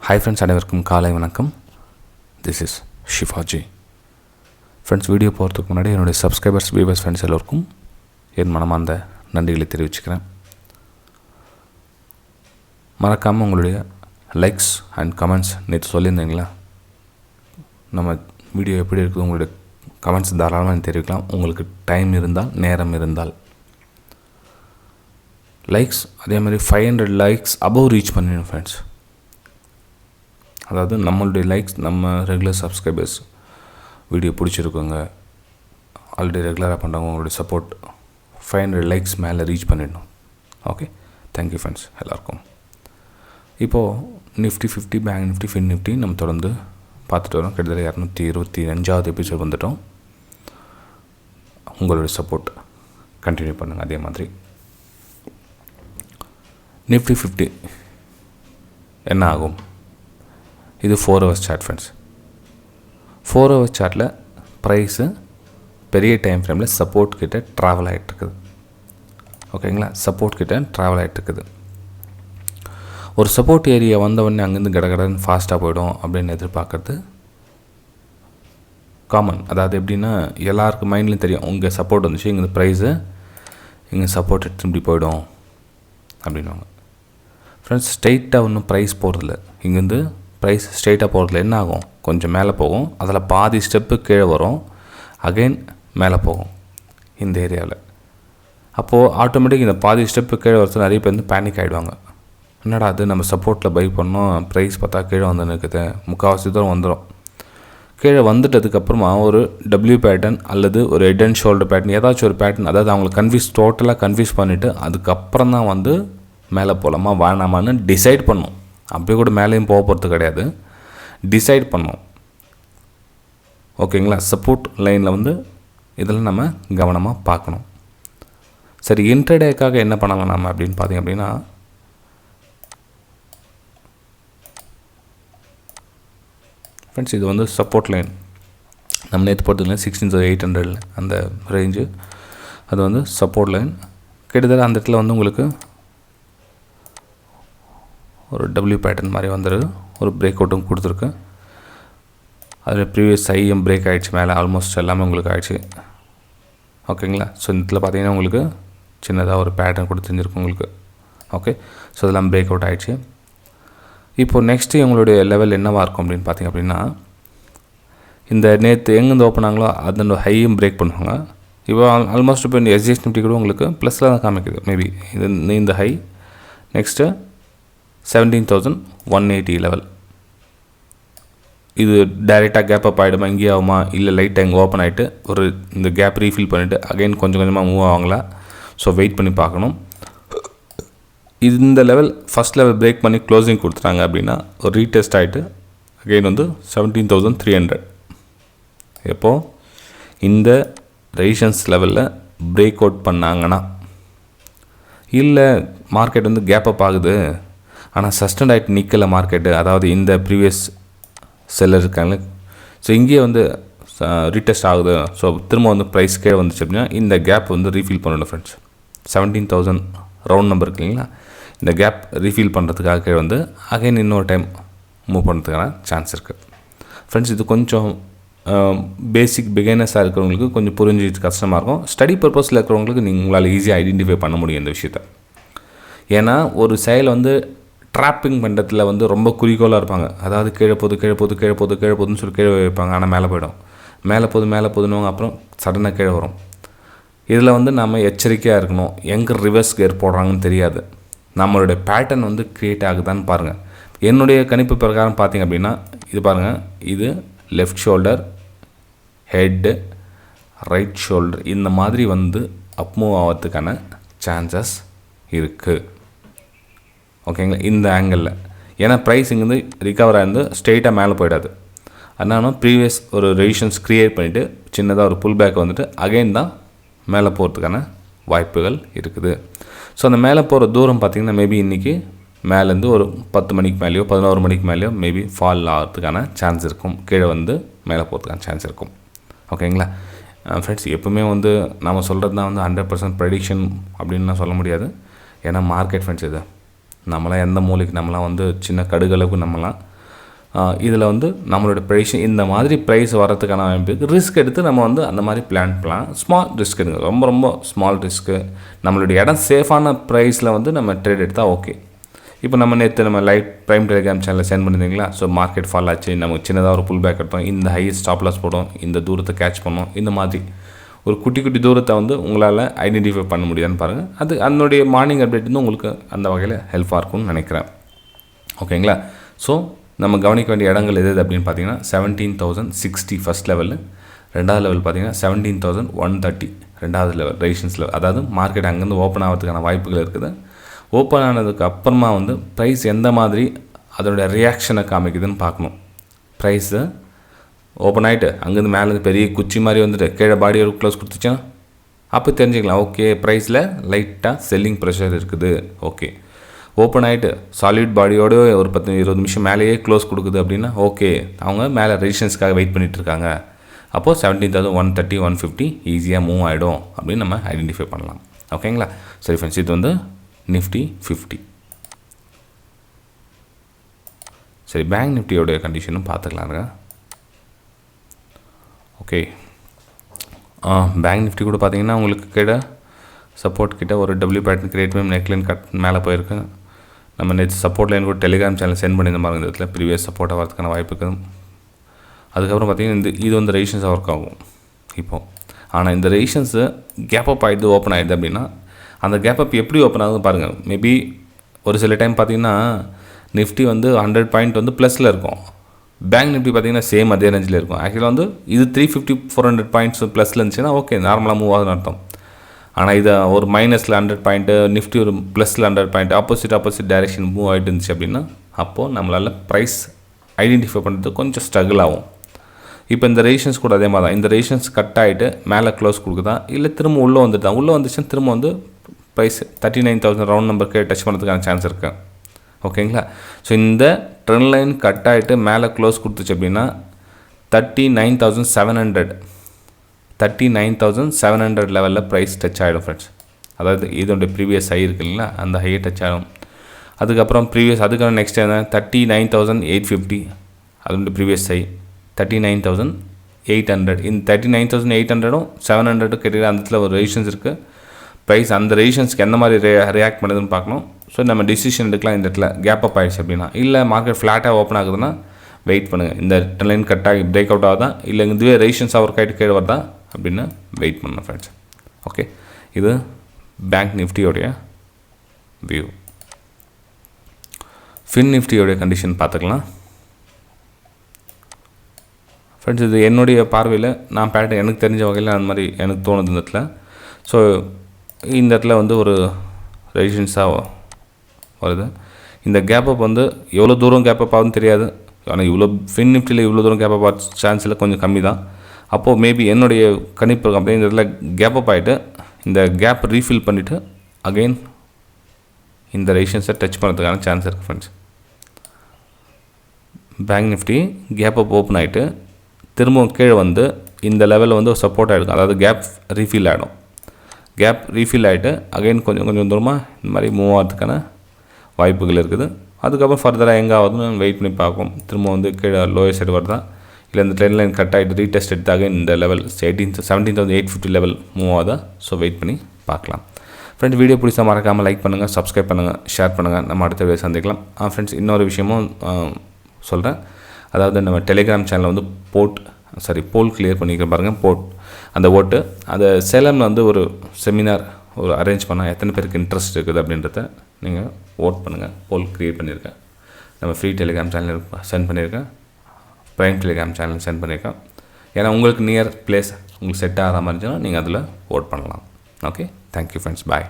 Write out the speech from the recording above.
Hi friends, அனைவருக்கும் காலை வணக்கம். This is Shivaji. Friends, video போகிறதுக்கு முன்னாடி என்னுடைய சப்ஸ்கிரைபர்ஸ், வியூவர்ஸ், ஃப்ரெண்ட்ஸ் எல்லோருக்கும் என் மனமார்ந்த நன்றிகளை தெரிவிச்சுக்கிறேன். மறக்காமல் உங்களுடைய லைக்ஸ் அண்ட் கமெண்ட்ஸ் நேற்று சொல்லியிருந்தீங்களா, நம்ம வீடியோ எப்படி இருக்குது உங்களுடைய கமெண்ட்ஸ் தாராளமாக தெரிவிக்கலாம். உங்களுக்கு டைம் இருந்தால், நேரம் இருந்தால். லைக்ஸ் அதே மாதிரி 500 லைக்ஸ் அபவ் ரீச் பண்ணிடணும் ஃப்ரெண்ட்ஸ். அதாவது நம்மளுடைய லைக்ஸ், நம்ம ரெகுலர் சப்ஸ்கிரைபர்ஸ் வீடியோ பிடிச்சிருக்கோங்க, ஆல்ரெடி ரெகுலராக பண்ணுறவங்க, உங்களுடைய சப்போர்ட் 500 லைக்ஸ் மேலே ரீச் பண்ணிடணும். ஓகே, தேங்க்யூ ஃப்ரெண்ட்ஸ் எல்லாருக்கும். இப்போது Nifty 50, bank Nifty, fin Nifty நம்ம தொடர்ந்து பார்த்துட்டு வரோம். கிட்டத்தட்ட 225வது எபிசோட் வந்துட்டோம். உங்களுடைய சப்போர்ட் கண்டினியூ பண்ணுங்கள். அதே மாதிரி நிஃப்டி 50 என்ன ஆகும்? இது 4 hours சார்ட் ஃப்ரெண்ட்ஸ். 4 hours சார்ட்டில் ப்ரைஸு பெரிய டைம் ஃப்ரேமில் சப்போர்ட் கிட்ட ட்ராவல் ஆகிட்டுருக்குது. ஓகேங்களா, சப்போர்ட் கிட்ட ட்ராவல் ஆகிட்டுருக்குது. ஒரு சப்போர்ட் ஏரியா வந்தவொடனே அங்கேருந்து கடகடன்னு ஃபாஸ்ட்டாக போய்டும் அப்படின்னு எதிர்பார்க்குறது காமன். அதாவது எப்படின்னா, எல்லாருக்கும் மைண்ட்லையும் தெரியும், உங்கள் சப்போர்ட் வந்துச்சு, இங்கே ப்ரைஸு இங்கே சப்போர்ட் எடுத்து இப்படி போய்டும் அப்படின்வாங்க. ஃப்ரெண்ட்ஸ், ஸ்ட்ரெயிட்டாக ஒன்றும் ப்ரைஸ் போகிறதில்ல. இங்கேருந்து ப்ரைஸ் ஸ்ட்ரெயிட்டாக போகிறதுல என்ன ஆகும்? கொஞ்சம் மேலே போகும், அதில் பாதி ஸ்டெப்பு கீழே வரும், அகெயின் மேலே போகும் இந்த ஏரியாவில். அப்போது ஆட்டோமேட்டிக் இந்த பாதி ஸ்டெப்பு கீழே வரது நிறைய பேர் வந்து பேனிக் ஆகிடுவாங்க. என்னடா அது, நம்ம சப்போர்ட்டில் பை பண்ணோம், ப்ரைஸ் பார்த்தா கீழே வந்து நிற்குது, முக்கால்வாசி தூரம் வந்துடும். கீழே வந்துட்டதுக்கப்புறமா ஒரு டபிள்யூ பேட்டர்ன் அல்லது ஒரு ஹெட் அண்ட் ஷோல்டர் பேட்டர்ன், ஏதாச்சும் ஒரு பேட்டர்ன், அதாவது அவங்களை டோட்டலாக கன்ஃபியூஸ் பண்ணிவிட்டு அதுக்கப்புறம் தான் வந்து மேலே போகலாமா வேணாமான்னு டிசைட் பண்ணணும். அப்படியே கூட மேலேயும் போகிறது கிடையாது, டிசைட் பண்ணோம். ஓகேங்களா, சப்போர்ட் லைனில் வந்து இதெல்லாம் நம்ம கவனமாக பார்க்கணும். சரி, இன்ட்ரடேக்காக என்ன பண்ணலாம் நம்ம அப்படின்னு பார்த்தீங்க அப்படின்னா, ஃப்ரெண்ட்ஸ், இது வந்து சப்போர்ட் லைன். நம்ம நேற்று போகிறதுல 16,800 அந்த ரேஞ்சு, அது வந்து சப்போர்ட் லைன். கிட்டத்தட்ட அந்த இடத்துல வந்து உங்களுக்கு ஒரு டபிள்யூ பேட்டர்ன் மாதிரி வந்துருக்கு, ஒரு பிரேக் அவுட்டும் கொடுத்துருக்கு. அதில் ப்ரீவியஸ் ஐஎம் பிரேக் ஆகிடுச்சு, மேலே ஆல்மோஸ்ட் எல்லாமே உங்களுக்கு ஆகிடுச்சு. ஓகேங்களா, ஸோ இந்த இடத்துல பார்த்தீங்கன்னா உங்களுக்கு சின்னதாக ஒரு பேட்டர்ன் கூட தெரிஞ்சிருக்கும் உங்களுக்கு. ஓகே, ஸோ அதெல்லாம் பிரேக் அவுட் ஆகிடுச்சு. இப்போது நெக்ஸ்ட்டு உங்களுடைய லெவல் என்னவாக இருக்கும் அப்படின்னு பார்த்தீங்க அப்படின்னா, இந்த நேற்று எங்கேருந்து ஓப்பன் ஆங்களோ அதோட ஹையும் பிரேக் பண்ணுவாங்க. இப்போ ஆல்மோஸ்ட் இப்போ இந்த எஸ்ஜிஎஸ் நிஃப்டி கூட உங்களுக்கு ப்ளஸில் தான் காமிக்குது. மேபி இது இந்த ஹை, நெக்ஸ்ட்டு 17,180 லெவல். இது டைரெக்டாக கேப் அப் ஆகிடுமா, இங்கே ஆகுமா, இல்லை லைட்டாக இங்கே ஓப்பன் ஆகிட்டு ஒரு இந்த கேப் ரீஃபில் பண்ணிவிட்டு அகைன் கொஞ்சம் கொஞ்சமாக மூவ் ஆகுங்களா? ஸோ வெயிட் பண்ணி பார்க்கணும். இந்த லெவல் ஃபஸ்ட் லெவல் பிரேக் பண்ணி க்ளோசிங் கொடுத்துட்டாங்க அப்படின்னா ஒரு ரீடெஸ்ட் ஆகிட்டு அகைன் வந்து 17,300. எப்போது இந்த ரெசிஸ்டன்ஸ் லெவலில் பிரேக் அவுட் பண்ணாங்கன்னா, இல்லை மார்க்கெட் வந்து கேப் அப் ஆகுது ஆனால் சஸ்டெண்ட் ஆகிட்டு நிற்கலை மார்க்கெட்டு, அதாவது இந்த ப்ரீவியஸ் செல்லர் இருக்காங்க, ஸோ இங்கேயே வந்து ரீடெஸ்ட் ஆகுது, ஸோ திரும்ப வந்து ப்ரைஸ் கீழே வந்துச்சு அப்படின்னா இந்த கேப் வந்து ரீஃபில் பண்ணணும் ஃப்ரெண்ட்ஸ். 17,000 ரவுண்ட் நம்பர் இருக்கு இல்லைங்களா, இந்த கேப் ரீஃபில் பண்ணுறதுக்காக கீழே வந்து அகைன் இன்னொரு டைம் மூவ் பண்ணுறதுக்கான சான்ஸ் இருக்குது ஃப்ரெண்ட்ஸ். இது கொஞ்சம் பேசிக் பிகைனர்ஸாக இருக்கிறவங்களுக்கு கொஞ்சம் புரிஞ்சு கஷ்டமாக இருக்கும். ஸ்டடி பர்பஸில் இருக்கிறவங்களுக்கு உங்களால் ஈஸியாக ஐடென்டிஃபை பண்ண முடியும் இந்த விஷயத்தை. ஏன்னா ஒரு செயல் வந்து ட்ராப்பிங் பண்ணுறதுல வந்து ரொம்ப குறிக்கோளாக இருப்பாங்க. அதாவது கீழே போதுன்னு சொல்லி கீழே வைப்பாங்க, ஆனால் மேலே போய்டும், மேலே போதுன்னு அப்புறம் சடனாக கீழே வரும். இதில் வந்து நம்ம எச்சரிக்கையாக இருக்கணும். எங்கே ரிவர்ஸ் கேர் போடுறாங்கன்னு தெரியாது. நம்மளுடைய பேட்டர்ன் வந்து க்ரியேட் ஆகுதான்னு பாருங்கள். என்னுடைய கணிப்பு பிரகாரம் பார்த்திங்க அப்படின்னா, இது பாருங்கள், இது left shoulder, head, right shoulder, இந்த மாதிரி வந்து அப் மூவ் ஆகிறதுக்கான சான்சஸ் இருக்குது. ஓகேங்களா, இந்த ஆங்கிளில். ஏன்னா ப்ரைஸிங் வந்து ரிகவர் ஆகிருந்து ஸ்ட்ரெயிட்டாக மேலே போயிடாது. அதனால ப்ரீவியஸ் ஒரு ரெசிஸ்டன்ஸ் க்ரியேட் பண்ணிவிட்டு சின்னதாக ஒரு புல் பேக் வந்துட்டு அகைன் தான் மேலே போகிறதுக்கான வாய்ப்புகள் இருக்குது. ஸோ அந்த மேலே போகிற தூரம் பார்த்திங்கன்னா மேபி இன்றைக்கி மேலேருந்து ஒரு 10 மணிக்கு மேலேயோ 11 மணிக்கு மேலேயோ மேபி ஃபால் ஆகிறதுக்கான சான்ஸ் இருக்கும், கீழே வந்து மேலே போகிறதுக்கான சான்ஸ் இருக்கும். ஓகேங்களா ஃப்ரெண்ட்ஸ், எப்பவுமே வந்து நம்ம சொல்கிறது தான் வந்து 100% ப்ரெடிக்ஷன் அப்படின்னு சொல்ல முடியாது. ஏன்னா மார்க்கெட் ஃப்ரெண்ட்ஸ், இது நம்மளாம் எந்த மூலைக்கு நம்மளாம் வந்து சின்ன கடுகளவுக்கு நம்மளாம் இதில் வந்து நம்மளோட ப்ரைஸ் இந்த மாதிரி ப்ரைஸ் வரதுக்கான வாய்ப்பு ரிஸ்க் எடுத்து நம்ம வந்து அந்த மாதிரி பிளான் பண்ணலாம். ஸ்மால் ரிஸ்க் எடுங்க, ரொம்ப ரொம்ப ஸ்மால் ரிஸ்க்கு. நம்மளுடைய இடம் சேஃபான ப்ரைஸில் வந்து நம்ம ட்ரேட் எடுத்தால் ஓகே. இப்போ நம்ம நேற்று நம்ம லைவ் ப்ரைம் டெலிகிராம் சேனலில் சென்ட் பண்ணியிருந்தீங்களா? ஸோ மார்க்கெட் ஃபால் ஆச்சு, நமக்கு சின்னதாக ஒரு புல் பேக் எடுத்தோம், இந்த ஹையஸ்ட் ஸ்டாப் லாஸ் போடும், இந்த தூரத்தை கேட்ச் பண்ணோம், இந்த மாதிரி ஒரு குட்டி குட்டி தூரத்தை வந்து உங்களால் ஐடென்டிஃபை பண்ண முடியுதான்னு பாருங்கள். அது அதனுடைய மார்னிங் அப்டேட் வந்து உங்களுக்கு அந்த வகையில் ஹெல்ப்பாக இருக்கும்னு நினைக்கிறேன். ஓகேங்களா? ஸோ நம்ம கவனிக்க வேண்டிய இடங்கள் எது அப்படின்னு பார்த்தீங்கன்னா 17,060 ஃபஸ்ட் லெவலு, ரெண்டாவது லெவல் பார்த்தீங்கன்னா 17,130 ரெண்டாவது லெவல் ரெசிஸ்டன்ஸ் லெவல். அதாவது மார்க்கெட் அங்கேருந்து ஓப்பன் ஆகிறதுக்கான வாய்ப்புகள் இருக்குது. ஓப்பன் ஆனதுக்கு அப்புறமா வந்து ப்ரைஸ் எந்த மாதிரி அதோடய ரியாக்ஷனை காமிக்குதுன்னு பார்க்கணும். ப்ரைஸு ஓப்பன் ஆகிட்டு அங்கேருந்து மேலே பெரிய குச்சி மாதிரி வந்துட்டு கீழே பாடி ஒரு க்ளோஸ் கொடுத்துச்சுன்னா அப்போ தெரிஞ்சுக்கலாம், ஓகே ப்ரைஸில் லைட்டாக செல்லிங் ப்ரெஷர் இருக்குது. ஓகே, ஓப்பன் ஆகிட்டு சாலிட் பாடியோடு ஒரு 10-20 நிமிஷம் மேலேயே க்ளோஸ் கொடுக்குது அப்படின்னா ஓகே, அவங்க மேலே ரெசிஸ்டன்ஸ்க்காக வெயிட் பண்ணிகிட்ருக்காங்க. அப்போது 17,130 150 ஈஸியாக மூவ் ஆகிடும் அப்படின்னு நம்ம ஐடென்டிஃபை பண்ணலாம். ஓகேங்களா? சரி ஃப்ரெண்ட்ஸ், இது வந்து நிஃப்டி 50. சரி, பேங்க் நிஃப்டியோடைய கண்டிஷனும் பார்த்துக்கலாங்க. ஓகே, பேங்க் நிஃப்டி கூட பார்த்தீங்கன்னா உங்களுக்கு கீழே சப்போர்ட் கிட்ட ஒரு டபிள்யூ பேட்டர்ன் கிரியேட் பண்ணி நெக்லைன் கட் மேலே போயிருக்கு. நம்ம நேற்று சப்போர்ட் லைன் கூட டெலிகிராம் சேனல் சென்ட் பண்ணியிருந்த மாதிரி இந்த இடத்துல ப்ரீவியஸ் சப்போர்ட்டாக வரதுக்கான வாய்ப்பு இருக்குது. அதுக்கப்புறம் பார்த்திங்கன்னா இது வந்து ரெசிஸ்டன்ஸாக ஒர்க் ஆகும் இப்போது. ஆனால் இந்த ரெசிஸ்டன்ஸு கேப் அப் ஆகிடுது, ஓப்பன் ஆகிடுது அப்படின்னா அந்த கேப் அப் எப்படி ஓப்பன் ஆகுதுன்னு பாருங்கள். மேபி ஒரு சில டைம் பார்த்திங்கன்னா நிஃப்டி வந்து 100 பாயிண்ட் வந்து ப்ளஸில் இருக்கும், பேங்க் நிஃப்டி பார்த்திங்கன்னா சேம் அதே ரேஞ்சில் இருக்கும். ஆக்சுவலாக வந்து இது 350-400 பாயிண்ட்ஸ் ப்ளஸில் இருந்துச்சுன்னா ஓகே, நார்மலாக மூவ் ஆகுதுன்னு அர்த்தம். ஆனால் இதை ஒரு மைனஸில் 100 பாயிண்ட்டு, நிஃப்டி ஒரு ப்ளஸில் 100 பாயிண்ட் ஆப்போசிட் டைரெக்ஷன் மூவ் ஆகிட்டு இருந்துச்சு அப்படின்னா அப்போது நம்மளால் ப்ரைஸ் ஐடென்டிஃபை பண்ணுறது கொஞ்சம் ஸ்ட்ரகிள் ஆகும். இப்போ இந்த ரெசிஸ்டன்ஸ் கூட அதே மாதிரி தான். இந்த ரெசிஸ்டன்ஸ் கட் ஆகிட்டு மேலே க்ளோஸ் கொடுக்குதா, இல்லை திரும்ப உள்ளே வந்துட்டு தான், உள்ளே வந்துச்சுன்னா திரும்ப வந்து ப்ரைஸ் 39,000 ரவுண்ட் நம்பருக்கு டச் பண்ணுறதுக்கான சான்ஸ் இருக்குது. ஓகேங்களா? ஸோ இந்த ட்ரெண்ட் லைன் கட் ஆகிட்டு மேலே க்ளோஸ் கொடுத்துச்சு அப்படின்னா 39,700 லெவலில் ப்ரைஸ் டச் ஆகிடும் ஃப்ரெண்ட்ஸ். அதாவது இதோடைய ப்ரீவியஸ் ஹை இருக்குது இல்லைங்களா, அந்த ஹையை டச் ஆகும். அதுக்கப்புறம் அதுக்கான நெக்ஸ்ட் என்ன 39,850, அதோடைய ப்ரீவியஸ் ஹை 39,800. இந்த 39,800ம் 700 கிட்ட அந்த இடத்துல ஒரு ரெசிஸ்டன்ஸ் இருக்குது. ப்ரைஸ் அந்த ரெசிஸ்டன்ஸ்க்கு எந்த மாதிரி ரியாக்ட் பண்ணுதுன்னு பார்க்கணும். ஸோ நம்ம டிசிஷன் எடுக்கலாம். இந்த இடத்துல கேப் அப் ஆகிடுச்சு அப்படின்னா, இல்லை மார்க்கெட் ஃப்ளாட்டாக ஓப்பன் ஆகுதுன்னா வெயிட் பண்ணுங்கள். இந்த ட்ரெண்ட் லைன் கட் ஆகி பிரேக் அவுட் ஆகுதா, இல்லை இதுவே ரெசிஸ்டன்ஸாக ஒர்க் ஆகிட்டு கீழே வருதா அப்படின்னு வெயிட் பண்ணணும் ஃப்ரெண்ட்ஸ். ஓகே, இது பேங்க் நிஃப்டியோடைய வியூ. ஃபின் நிஃப்டியோடைய கண்டிஷன் பார்த்துக்கலாம் ஃப்ரெண்ட்ஸ். இது என்னுடைய பார்வையில் நான் பேட்டர்ன் எனக்கு தெரிஞ்ச வகையில் அந்த மாதிரி எனக்கு தோணுது இந்த இடத்துல. ஸோ இந்த இடத்துல வந்து ஒரு ரெசிஸ்டன்ஸாக வருது. இந்த கேப் அப் வந்து எவ்வளோ தூரம் கேப் அப் ஆகுதுன்னு தெரியாது. ஆனால் இவ்வளோ ஃபின் நிஃப்டியில் இவ்வளோ தூரம் கேப் அப் ஆக சான்ஸ் இல்லை, கொஞ்சம் கம்மி தான். அப்போது மேபி என்னுடைய கணிப்பு அப்படியே இந்த இடத்துல கேப் அப் ஆகிட்டு இந்த கேப் ரீஃபில் பண்ணிவிட்டு அகெயின் இந்த ரெசிஸ்டன்ஸை டச் பண்ணுறதுக்கான சான்ஸ் இருக்குது friends. Bank Nifty gap up open ஆகிட்டு திரும்பவும் கீழே வந்து இந்த லெவலில் வந்து சப்போர்ட் ஆகிடும். அதாவது கேப் ரீஃபில் ஆகிடும். கேப் ரீஃபில் ஆகிட்டு அகெயின் கொஞ்சம் தூரமாக இந்த மாதிரி மூவ் ஆகிறதுக்கான வாய்ப்புகள் இருக்குது. அதுக்கப்புறம் ஃபர்தராக எங்கே ஆகுதுன்னு வெயிட் பண்ணி பார்ப்போம். திரும்ப வந்து கீழே லோயர் சைடு வருதா, இல்லை இந்த ட்ரெண்ட் லைன் கட் ஆகிட்டு ரீடெஸ்ட் எடுத்தாக இந்த லெவல் 17,850 லெவல் மூவ் ஆகுதா. ஸோ வெயிட் பண்ணி பார்க்கலாம் ஃப்ரெண்ட்ஸ். வீடியோ பிடிச்சா மறக்காமல் லைக் பண்ணுங்கள், சப்ஸ்கிரைப் பண்ணுங்கள், ஷேர் பண்ணுங்கள். நம்ம அடுத்த வீடியோ சந்திக்கலாம் ஃப்ரெண்ட்ஸ். இன்னொரு விஷயமும் சொல்கிறேன். அதாவது நம்ம டெலிகிராம் சேனலில் வந்து போல் கிளியர் பண்ணிக்க பாருங்கள். அந்த ஓட்டு அந்த சேலமில் வந்து ஒரு செமினார் அரேஞ்ச் பண்ணால் எத்தனை பேருக்கு இன்ட்ரெஸ்ட் இருக்குது அப்படின்றத நீங்கள் ஓட் பண்ணுங்கள். போல் க்ரியேட் பண்ணியிருக்கேன். நம்ம ஃப்ரீ டெலிகிராம் சேனல் சென்ட் பண்ணியிருக்கேன், ப்ரைம் டெலிகிராம் சேனல் சென்ட் பண்ணியிருக்கேன். ஏன்னா உங்களுக்கு நியர் பிளேஸ் உங்களுக்கு செட் ஆகிற மாதிரி இருந்துச்சுன்னா நீங்கள் அதில் ஓட் பண்ணலாம். ஓகே, தேங்க்யூ ஃப்ரெண்ட்ஸ், பாய்.